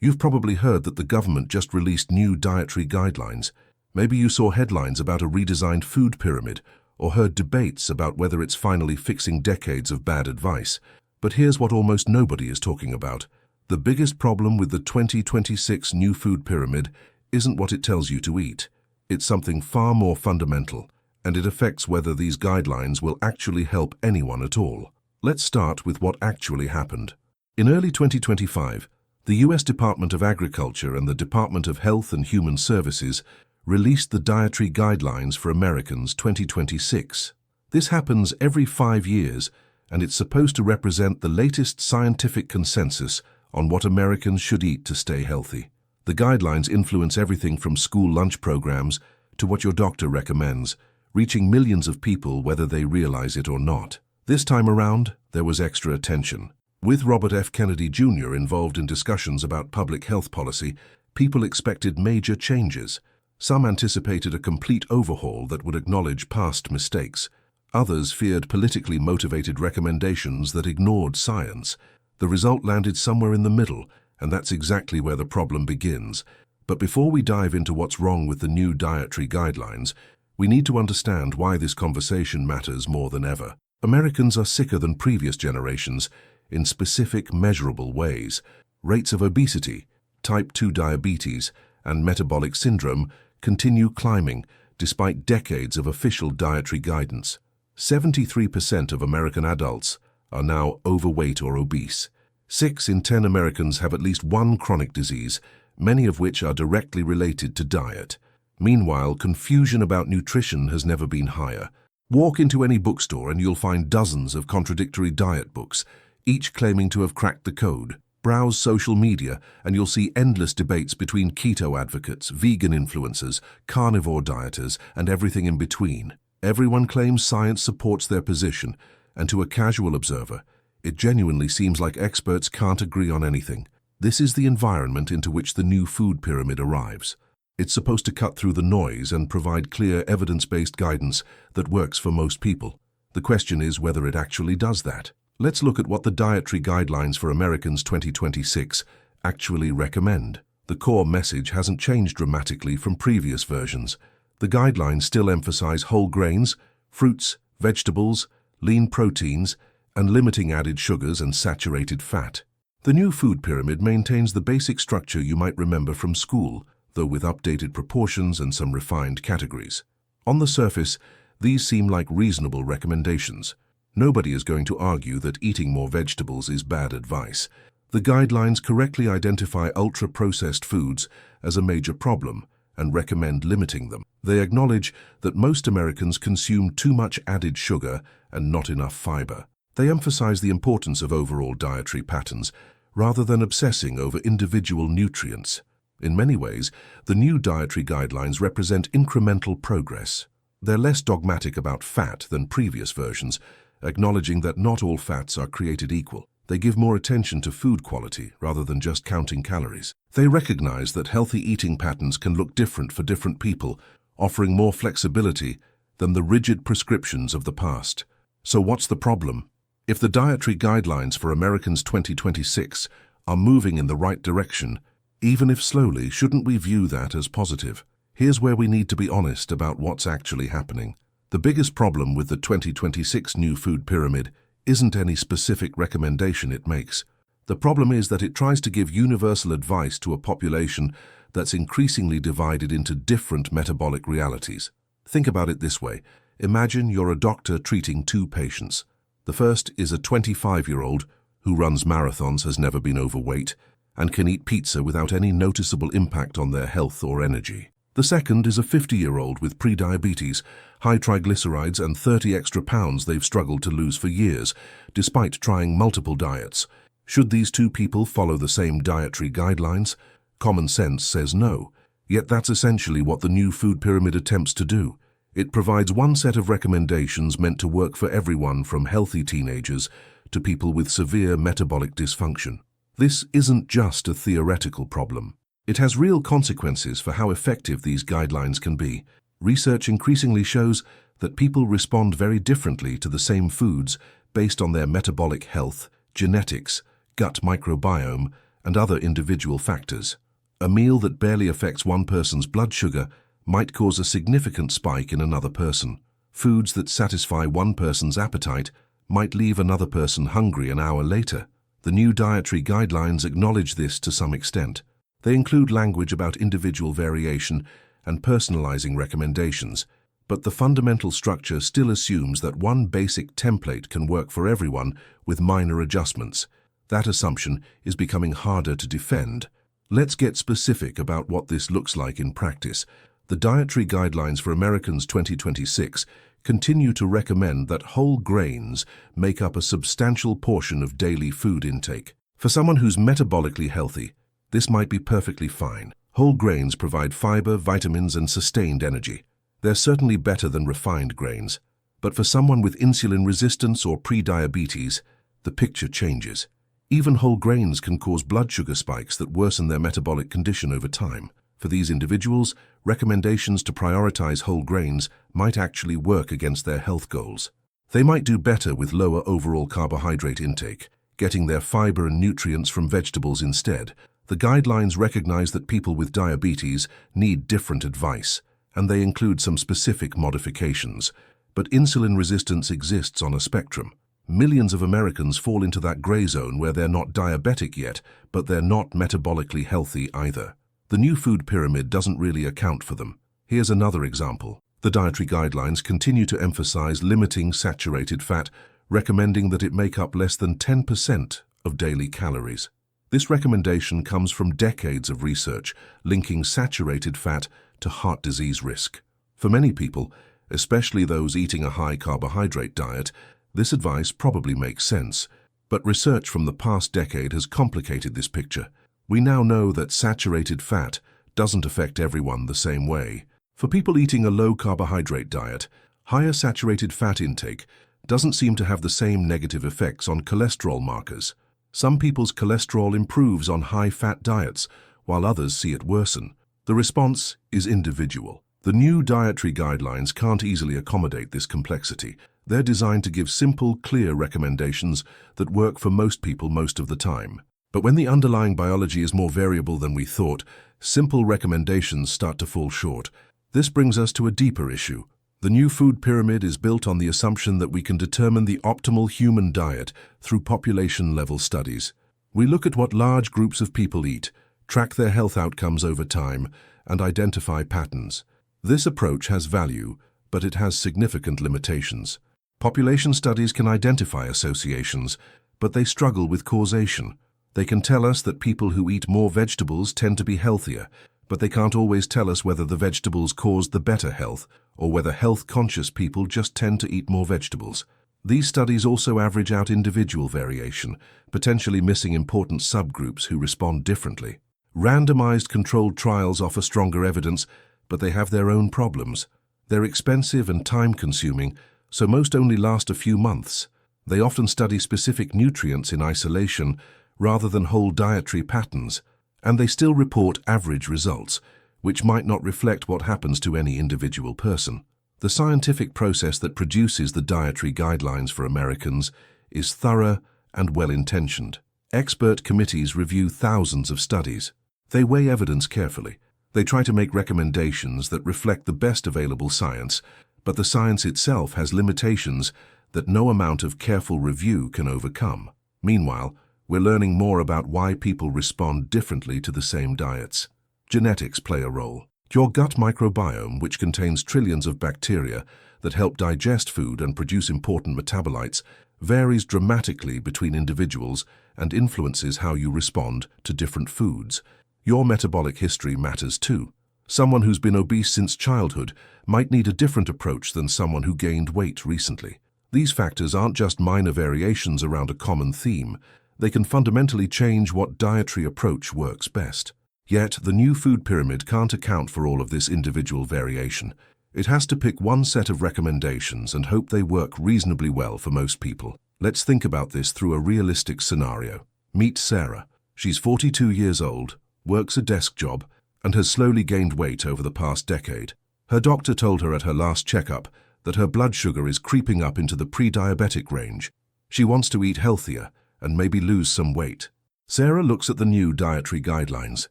You've probably heard that the government just released new dietary guidelines. Maybe you saw headlines about a redesigned food pyramid, or heard debates about whether it's finally fixing decades of bad advice. But here's what almost nobody is talking about. The biggest problem with the 2026 new food pyramid isn't what it tells you to eat. It's something far more fundamental, and it affects whether these guidelines will actually help anyone at all. Let's start with what actually happened. In early 2025, the U.S. Department of Agriculture and the Department of Health and Human Services released the Dietary Guidelines for Americans 2026. This happens every 5 years, and it's supposed to represent the latest scientific consensus on what Americans should eat to stay healthy. The guidelines influence everything from school lunch programs to what your doctor recommends, reaching millions of people whether they realize it or not. This time around, there was extra attention. With Robert F. Kennedy Jr. involved in discussions about public health policy, people expected major changes. Some anticipated a complete overhaul that would acknowledge past mistakes. Others feared politically motivated recommendations that ignored science. The result landed somewhere in the middle, and that's exactly where the problem begins. But before we dive into what's wrong with the new dietary guidelines, we need to understand why this conversation matters more than ever. Americans are sicker than previous generations in specific, measurable ways. Rates of obesity, type 2 diabetes, and metabolic syndrome continue climbing despite decades of official dietary guidance. 73% of American adults are now overweight or obese. 6 in 10 Americans have at least one chronic disease, many of which are directly related to diet. Meanwhile, confusion about nutrition has never been higher. Walk into any bookstore and you'll find dozens of contradictory diet books, each claiming to have cracked the code. Browse social media and you'll see endless debates between keto advocates, vegan influencers, carnivore dieters, and everything in between. Everyone claims science supports their position, and to a casual observer, it genuinely seems like experts can't agree on anything. This is the environment into which the new food pyramid arrives. It's supposed to cut through the noise and provide clear, evidence-based guidance that works for most people. The question is whether it actually does that. Let's look at what the Dietary Guidelines for Americans 2026 actually recommend. The core message hasn't changed dramatically from previous versions. The guidelines still emphasize whole grains, fruits, vegetables, lean proteins, and limiting added sugars and saturated fat. The new food pyramid maintains the basic structure you might remember from school, though with updated proportions and some refined categories. On the surface, these seem like reasonable recommendations. Nobody is going to argue that eating more vegetables is bad advice. The guidelines correctly identify ultra-processed foods as a major problem and recommend limiting them. They acknowledge that most Americans consume too much added sugar and not enough fiber. They emphasize the importance of overall dietary patterns rather than obsessing over individual nutrients. In many ways, the new dietary guidelines represent incremental progress. They're less dogmatic about fat than previous versions, acknowledging that not all fats are created equal. They give more attention to food quality rather than just counting calories. They recognize that healthy eating patterns can look different for different people, offering more flexibility than the rigid prescriptions of the past. So what's the problem? If the Dietary Guidelines for Americans 2026 are moving in the right direction, even if slowly, shouldn't we view that as positive? Here's where we need to be honest about what's actually happening. The biggest problem with the 2026 new food pyramid isn't any specific recommendation it makes. The problem is that it tries to give universal advice to a population that's increasingly divided into different metabolic realities. Think about it this way. Imagine you're a doctor treating 2 patients. The first is a 25-year-old who runs marathons, has never been overweight, and can eat pizza without any noticeable impact on their health or energy. The second is a 50-year-old with prediabetes, high triglycerides, and 30 extra pounds they've struggled to lose for years, despite trying multiple diets. Should these 2 people follow the same dietary guidelines? Common sense says no. Yet that's essentially what the new food pyramid attempts to do. It provides one set of recommendations meant to work for everyone from healthy teenagers to people with severe metabolic dysfunction. This isn't just a theoretical problem. It has real consequences for how effective these guidelines can be. Research increasingly shows that people respond very differently to the same foods based on their metabolic health, genetics, gut microbiome, and other individual factors. A meal that barely affects one person's blood sugar might cause a significant spike in another person. Foods that satisfy one person's appetite might leave another person hungry an hour later. The new dietary guidelines acknowledge this to some extent. They include language about individual variation and personalizing recommendations, but the fundamental structure still assumes that one basic template can work for everyone with minor adjustments. That assumption is becoming harder to defend. Let's get specific about what this looks like in practice. The Dietary Guidelines for Americans 2026 continue to recommend that whole grains make up a substantial portion of daily food intake. For someone who's metabolically healthy, this might be perfectly fine. Whole grains provide fiber, vitamins, and sustained energy. They're certainly better than refined grains. But for someone with insulin resistance or pre-diabetes, the picture changes. Even whole grains can cause blood sugar spikes that worsen their metabolic condition over time. For these individuals, recommendations to prioritize whole grains might actually work against their health goals. They might do better with lower overall carbohydrate intake, getting their fiber and nutrients from vegetables instead. The guidelines recognize that people with diabetes need different advice, and they include some specific modifications. But insulin resistance exists on a spectrum. Millions of Americans fall into that gray zone where they're not diabetic yet, but they're not metabolically healthy either. The new food pyramid doesn't really account for them. Here's another example. The dietary guidelines continue to emphasize limiting saturated fat, recommending that it make up less than 10% of daily calories. This recommendation comes from decades of research linking saturated fat to heart disease risk. For many people, especially those eating a high carbohydrate diet, this advice probably makes sense. But research from the past decade has complicated this picture. We now know that saturated fat doesn't affect everyone the same way. For people eating a low-carbohydrate diet, higher saturated fat intake doesn't seem to have the same negative effects on cholesterol markers. Some people's cholesterol improves on high-fat diets, while others see it worsen. The response is individual. The new dietary guidelines can't easily accommodate this complexity. They're designed to give simple, clear recommendations that work for most people most of the time. But when the underlying biology is more variable than we thought, simple recommendations start to fall short. This brings us to a deeper issue. The new food pyramid is built on the assumption that we can determine the optimal human diet through population-level studies. We look at what large groups of people eat, track their health outcomes over time, and identify patterns. This approach has value, but it has significant limitations. Population studies can identify associations, but they struggle with causation. They can tell us that people who eat more vegetables tend to be healthier, but they can't always tell us whether the vegetables caused the better health or whether health-conscious people just tend to eat more vegetables. These studies also average out individual variation, potentially missing important subgroups who respond differently. Randomized controlled trials offer stronger evidence, but they have their own problems. They're expensive and time-consuming, so most only last a few months. They often study specific nutrients in isolation rather than whole dietary patterns, and they still report average results, which might not reflect what happens to any individual person. The scientific process that produces the dietary guidelines for Americans is thorough and well-intentioned. Expert committees review thousands of studies. They weigh evidence carefully. They try to make recommendations that reflect the best available science, but the science itself has limitations that no amount of careful review can overcome. Meanwhile, we're learning more about why people respond differently to the same diets. Genetics play a role. Your gut microbiome, which contains trillions of bacteria that help digest food and produce important metabolites, varies dramatically between individuals and influences how you respond to different foods. Your metabolic history matters too. Someone who's been obese since childhood might need a different approach than someone who gained weight recently. These factors aren't just minor variations around a common theme. They can fundamentally change what dietary approach works best. Yet, the new food pyramid can't account for all of this individual variation. It has to pick one set of recommendations and hope they work reasonably well for most people. Let's think about this through a realistic scenario. Meet Sarah. She's 42 years old, works a desk job, and has slowly gained weight over the past decade. Her doctor told her at her last checkup that her blood sugar is creeping up into the pre-diabetic range. She wants to eat healthier and maybe lose some weight. Sarah looks at the new dietary guidelines.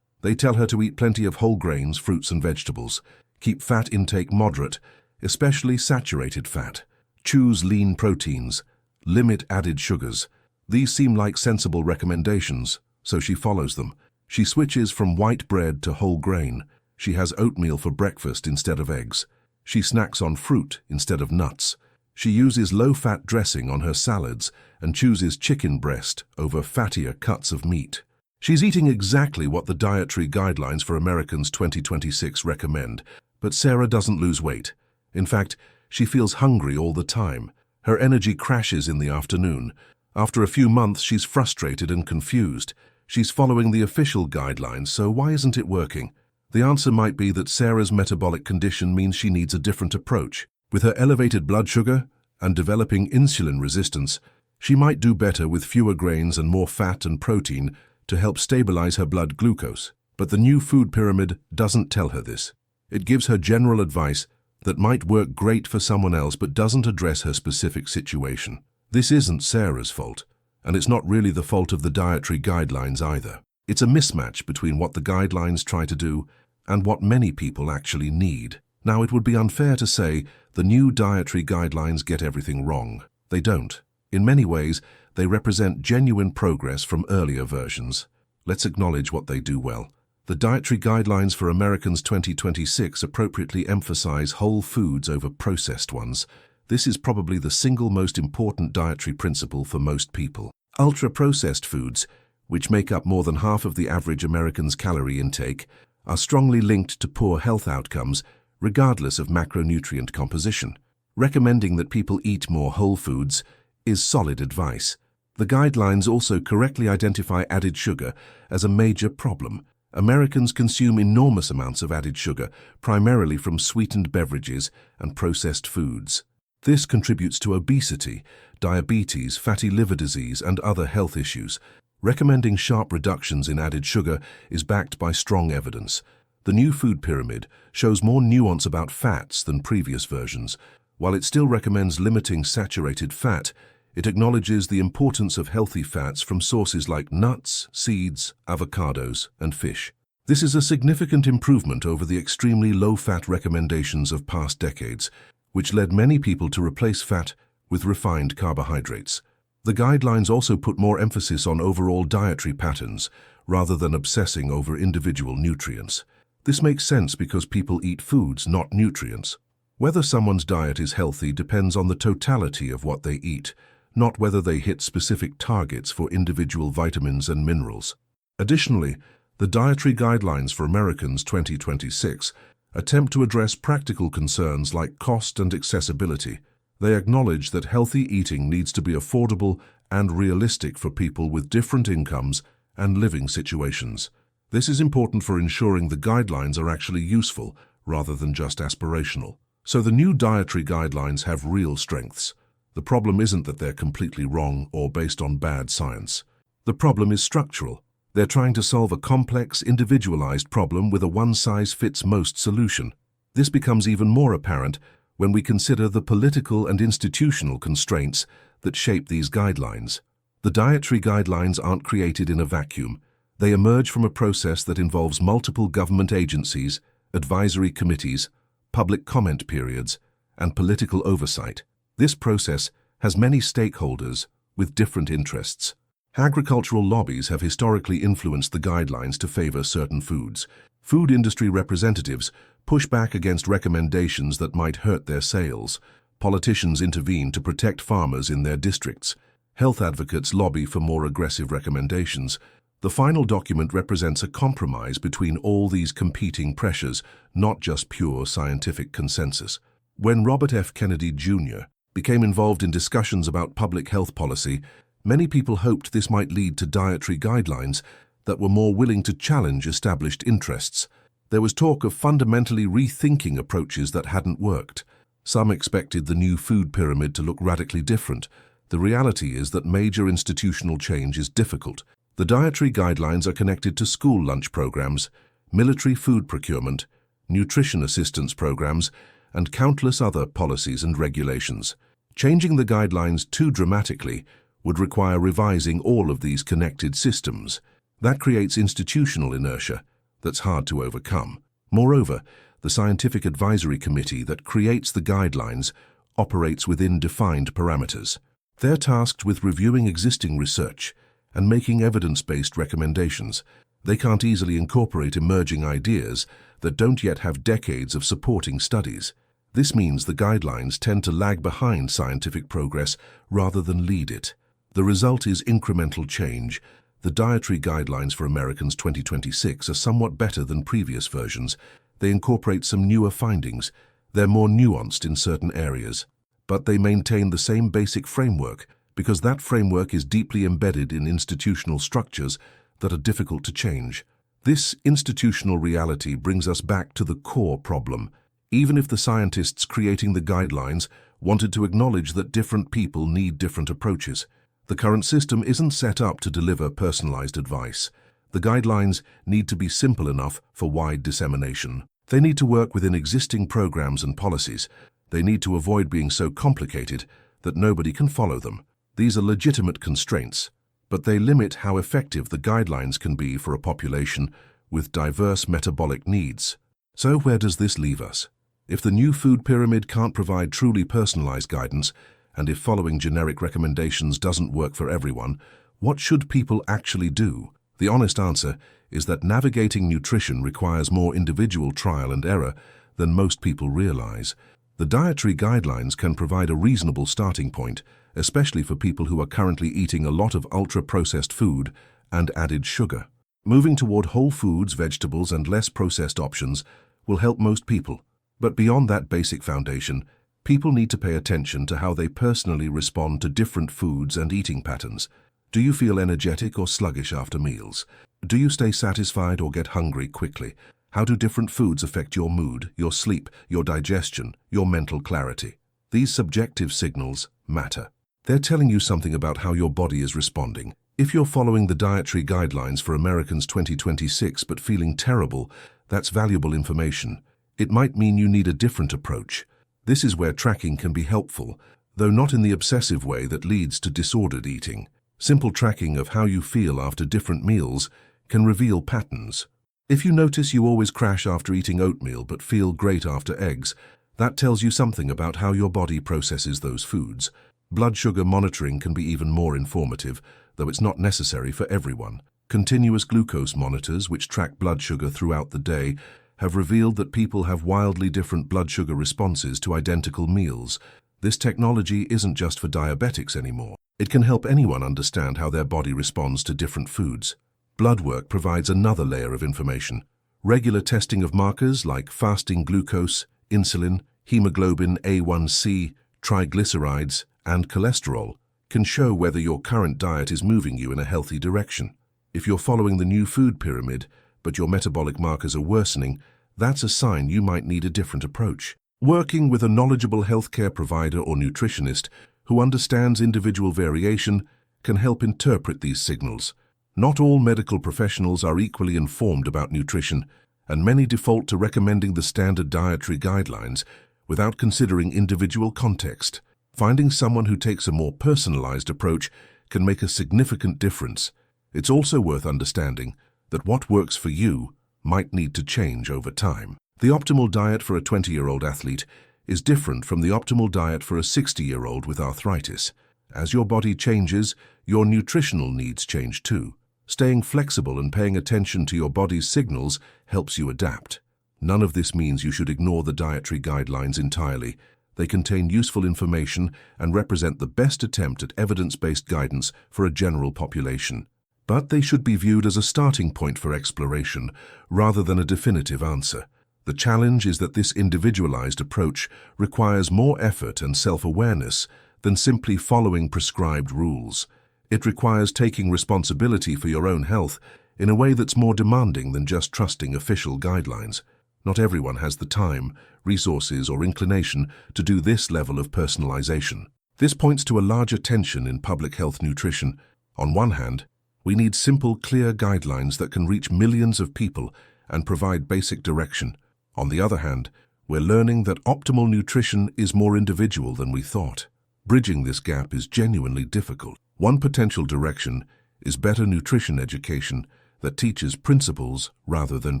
They tell her to eat plenty of whole grains, fruits and vegetables, keep fat intake moderate, especially saturated fat, choose lean proteins, limit added sugars. These seem like sensible recommendations, so she follows them. She switches from white bread to whole grain. She has oatmeal for breakfast instead of eggs. She snacks on fruit instead of nuts. She uses low-fat dressing on her salads and chooses chicken breast over fattier cuts of meat. She's eating exactly what the Dietary Guidelines for Americans 2026 recommend, but Sarah doesn't lose weight. In fact, she feels hungry all the time. Her energy crashes in the afternoon. After a few months, she's frustrated and confused. She's following the official guidelines, so why isn't it working? The answer might be that Sarah's metabolic condition means she needs a different approach. With her elevated blood sugar and developing insulin resistance, she might do better with fewer grains and more fat and protein to help stabilize her blood glucose. But the new food pyramid doesn't tell her this. It gives her general advice that might work great for someone else but doesn't address her specific situation. This isn't Sarah's fault, and it's not really the fault of the dietary guidelines either. It's a mismatch between what the guidelines try to do and what many people actually need. Now, it would be unfair to say the new dietary guidelines get everything wrong. They don't. In many ways, they represent genuine progress from earlier versions. Let's acknowledge what they do well. The Dietary Guidelines for Americans 2026 appropriately emphasize whole foods over processed ones. This is probably the single most important dietary principle for most people. Ultra-processed foods, which make up more than half of the average American's calorie intake, are strongly linked to poor health outcomes, regardless of macronutrient composition. Recommending that people eat more whole foods is solid advice. The guidelines also correctly identify added sugar as a major problem. Americans consume enormous amounts of added sugar, primarily from sweetened beverages and processed foods. This contributes to obesity, diabetes, fatty liver disease, and other health issues. Recommending sharp reductions in added sugar is backed by strong evidence. The new food pyramid shows more nuance about fats than previous versions. While it still recommends limiting saturated fat, it acknowledges the importance of healthy fats from sources like nuts, seeds, avocados, and fish. This is a significant improvement over the extremely low-fat recommendations of past decades, which led many people to replace fat with refined carbohydrates. The guidelines also put more emphasis on overall dietary patterns, rather than obsessing over individual nutrients. This makes sense because people eat foods, not nutrients. Whether someone's diet is healthy depends on the totality of what they eat, not whether they hit specific targets for individual vitamins and minerals. Additionally, the Dietary Guidelines for Americans 2026 attempt to address practical concerns like cost and accessibility. They acknowledge that healthy eating needs to be affordable and realistic for people with different incomes and living situations. This is important for ensuring the guidelines are actually useful rather than just aspirational. So the new dietary guidelines have real strengths. The problem isn't that they're completely wrong or based on bad science. The problem is structural. They're trying to solve a complex, individualized problem with a one-size-fits-most solution. This becomes even more apparent when we consider the political and institutional constraints that shape these guidelines. The dietary guidelines aren't created in a vacuum. They emerge from a process that involves multiple government agencies, advisory committees, public comment periods, and political oversight. This process has many stakeholders with different interests. Agricultural lobbies have historically influenced the guidelines to favor certain foods. Food industry representatives push back against recommendations that might hurt their sales. Politicians intervene to protect farmers in their districts. Health advocates lobby for more aggressive recommendations. The final document represents a compromise between all these competing pressures, not just pure scientific consensus. When Robert F. Kennedy Jr. became involved in discussions about public health policy, many people hoped this might lead to dietary guidelines that were more willing to challenge established interests. There was talk of fundamentally rethinking approaches that hadn't worked. Some expected the new food pyramid to look radically different. The reality is that major institutional change is difficult. The dietary guidelines are connected to school lunch programs, military food procurement, nutrition assistance programs, and countless other policies and regulations. Changing the guidelines too dramatically would require revising all of these connected systems. That creates institutional inertia that's hard to overcome. Moreover, the scientific advisory committee that creates the guidelines operates within defined parameters. They're tasked with reviewing existing research and making evidence-based recommendations. They can't easily incorporate emerging ideas that don't yet have decades of supporting studies. This means the guidelines tend to lag behind scientific progress rather than lead it. The result is incremental change. The Dietary Guidelines for Americans 2026 are somewhat better than previous versions. They incorporate some newer findings. They're more nuanced in certain areas. But they maintain the same basic framework because that framework is deeply embedded in institutional structures that are difficult to change. This institutional reality brings us back to the core problem. Even if the scientists creating the guidelines wanted to acknowledge that different people need different approaches, the current system isn't set up to deliver personalized advice. The guidelines need to be simple enough for wide dissemination. They need to work within existing programs and policies. They need to avoid being so complicated that nobody can follow them. These are legitimate constraints, but they limit how effective the guidelines can be for a population with diverse metabolic needs. So where does this leave us? If the new food pyramid can't provide truly personalized guidance, and if following generic recommendations doesn't work for everyone, what should people actually do? The honest answer is that navigating nutrition requires more individual trial and error than most people realize. The dietary guidelines can provide a reasonable starting point, especially for people who are currently eating a lot of ultra-processed food and added sugar. Moving toward whole foods, vegetables, and less processed options will help most people. But beyond that basic foundation, people need to pay attention to how they personally respond to different foods and eating patterns. Do you feel energetic or sluggish after meals? Do you stay satisfied or get hungry quickly? How do different foods affect your mood, your sleep, your digestion, your mental clarity? These subjective signals matter. They're telling you something about how your body is responding. If you're following the Dietary Guidelines for Americans 2026 but feeling terrible, that's valuable information. It might mean you need a different approach. This is where tracking can be helpful, though not in the obsessive way that leads to disordered eating. Simple tracking of how you feel after different meals can reveal patterns. If you notice you always crash after eating oatmeal but feel great after eggs, that tells you something about how your body processes those foods. Blood sugar monitoring can be even more informative, though it's not necessary for everyone. Continuous glucose monitors, which track blood sugar throughout the day, have revealed that people have wildly different blood sugar responses to identical meals. This technology isn't just for diabetics anymore. It can help anyone understand how their body responds to different foods. Blood work provides another layer of information. Regular testing of markers like fasting glucose, insulin, hemoglobin A1C, triglycerides, and cholesterol can show whether your current diet is moving you in a healthy direction. If you're following the new food pyramid, but your metabolic markers are worsening, that's a sign you might need a different approach. Working with a knowledgeable healthcare provider or nutritionist who understands individual variation can help interpret these signals. Not all medical professionals are equally informed about nutrition, and many default to recommending the standard dietary guidelines without considering individual context. Finding someone who takes a more personalized approach can make a significant difference. It's also worth understanding that what works for you might need to change over time. The optimal diet for a 20-year-old athlete is different from the optimal diet for a 60-year-old with arthritis. As your body changes, your nutritional needs change too. Staying flexible and paying attention to your body's signals helps you adapt. None of this means you should ignore the dietary guidelines entirely. They contain useful information and represent the best attempt at evidence-based guidance for a general population. But they should be viewed as a starting point for exploration, rather than a definitive answer. The challenge is that this individualized approach requires more effort and self-awareness than simply following prescribed rules. It requires taking responsibility for your own health in a way that's more demanding than just trusting official guidelines. Not everyone has the time, resources, or inclination to do this level of personalization. This points to a larger tension in public health nutrition. On one hand, we need simple, clear guidelines that can reach millions of people and provide basic direction. On the other hand, we're learning that optimal nutrition is more individual than we thought. Bridging this gap is genuinely difficult. One potential direction is better nutrition education that teaches principles rather than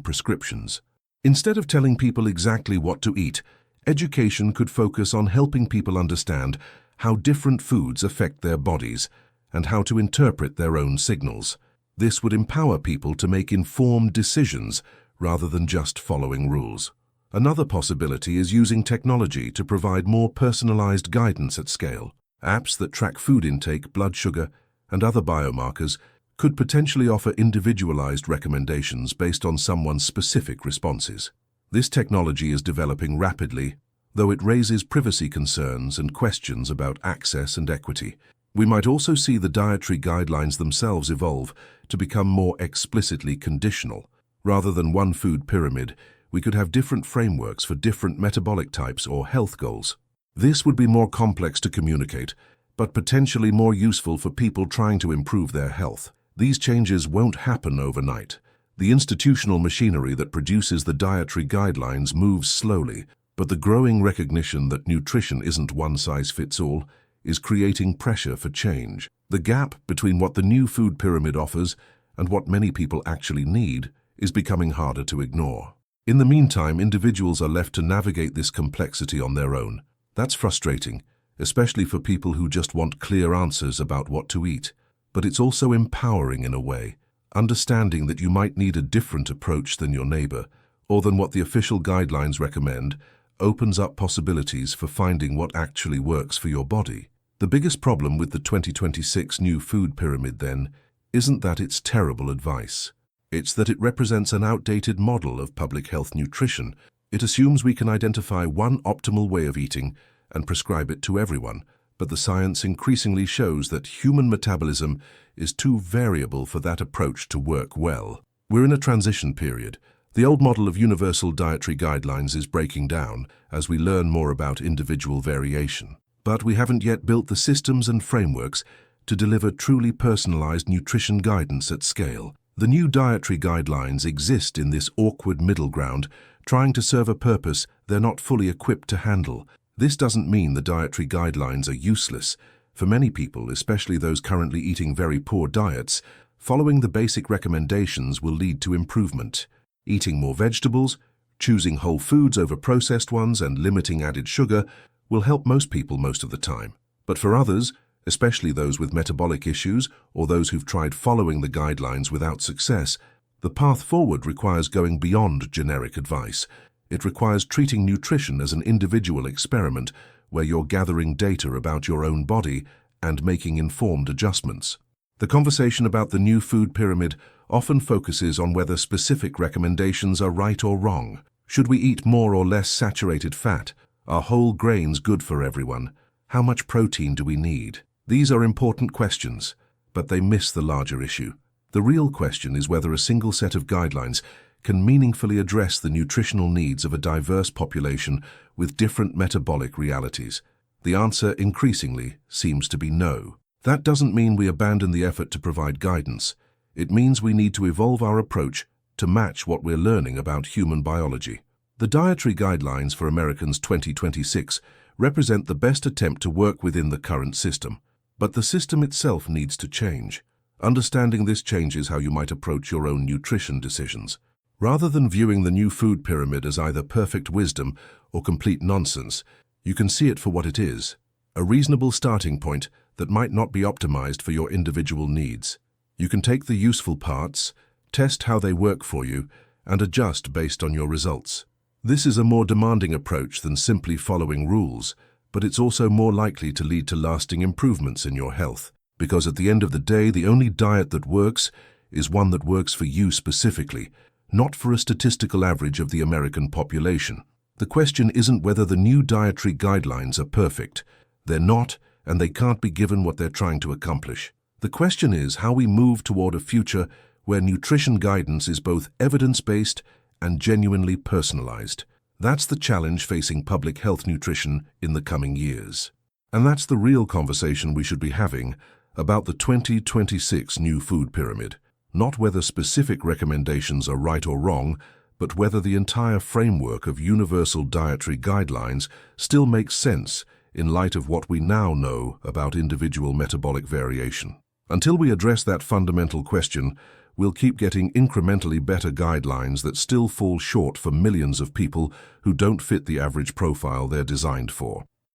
prescriptions. Instead of telling people exactly what to eat, education could focus on helping people understand how different foods affect their bodies and how to interpret their own signals. This would empower people to make informed decisions rather than just following rules. Another possibility is using technology to provide more personalized guidance at scale. Apps that track food intake, blood sugar, and other biomarkers could potentially offer individualized recommendations based on someone's specific responses. This technology is developing rapidly, though it raises privacy concerns and questions about access and equity. We might also see the dietary guidelines themselves evolve to become more explicitly conditional. Rather than one food pyramid, we could have different frameworks for different metabolic types or health goals. This would be more complex to communicate, but potentially more useful for people trying to improve their health. These changes won't happen overnight. The institutional machinery that produces the dietary guidelines moves slowly, but the growing recognition that nutrition isn't one-size-fits-all is creating pressure for change. The gap between what the new food pyramid offers and what many people actually need is becoming harder to ignore. In the meantime, individuals are left to navigate this complexity on their own. That's frustrating, especially for people who just want clear answers about what to eat. But it's also empowering in a way. Understanding that you might need a different approach than your neighbor, or than what the official guidelines recommend, opens up possibilities for finding what actually works for your body. The biggest problem with the 2026 new food pyramid, then, isn't that it's terrible advice. It's that it represents an outdated model of public health nutrition. It assumes we can identify one optimal way of eating and prescribe it to everyone, but the science increasingly shows that human metabolism is too variable for that approach to work well. We're in a transition period. The old model of universal dietary guidelines is breaking down as we learn more about individual variation. But we haven't yet built the systems and frameworks to deliver truly personalized nutrition guidance at scale. The new dietary guidelines exist in this awkward middle ground, trying to serve a purpose they're not fully equipped to handle. This doesn't mean the dietary guidelines are useless. For many people, especially those currently eating very poor diets, following the basic recommendations will lead to improvement. Eating more vegetables, choosing whole foods over processed ones, and limiting added sugar will help most people most of the time. But for others, especially those with metabolic issues or those who've tried following the guidelines without success, the path forward requires going beyond generic advice. It requires treating nutrition as an individual experiment where you're gathering data about your own body and making informed adjustments. The conversation about the new food pyramid often focuses on whether specific recommendations are right or wrong. Should we eat more or less saturated fat? Are whole grains good for everyone? How much protein do we need? These are important questions, but they miss the larger issue. The real question is whether a single set of guidelines can meaningfully address the nutritional needs of a diverse population with different metabolic realities. The answer increasingly seems to be no. That doesn't mean we abandon the effort to provide guidance. It means we need to evolve our approach to match what we're learning about human biology. The Dietary Guidelines for Americans 2026 represent the best attempt to work within the current system, but the system itself needs to change. Understanding this changes how you might approach your own nutrition decisions. Rather than viewing the new food pyramid as either perfect wisdom or complete nonsense, you can see it for what it is, a reasonable starting point that might not be optimized for your individual needs. You can take the useful parts, test how they work for you, and adjust based on your results. This is a more demanding approach than simply following rules, but it's also more likely to lead to lasting improvements in your health. Because at the end of the day, the only diet that works is one that works for you specifically, not for a statistical average of the American population. The question isn't whether the new dietary guidelines are perfect. They're not, and they can't be given what they're trying to accomplish. The question is how we move toward a future where nutrition guidance is both evidence-based and genuinely personalized. That's the challenge facing public health nutrition in the coming years. And that's the real conversation we should be having about the 2026 new food pyramid. Not whether specific recommendations are right or wrong, but whether the entire framework of universal dietary guidelines still makes sense in light of what we now know about individual metabolic variation. Until we address that fundamental question, we'll keep getting incrementally better guidelines that still fall short for millions of people who don't fit the average profile they're designed for.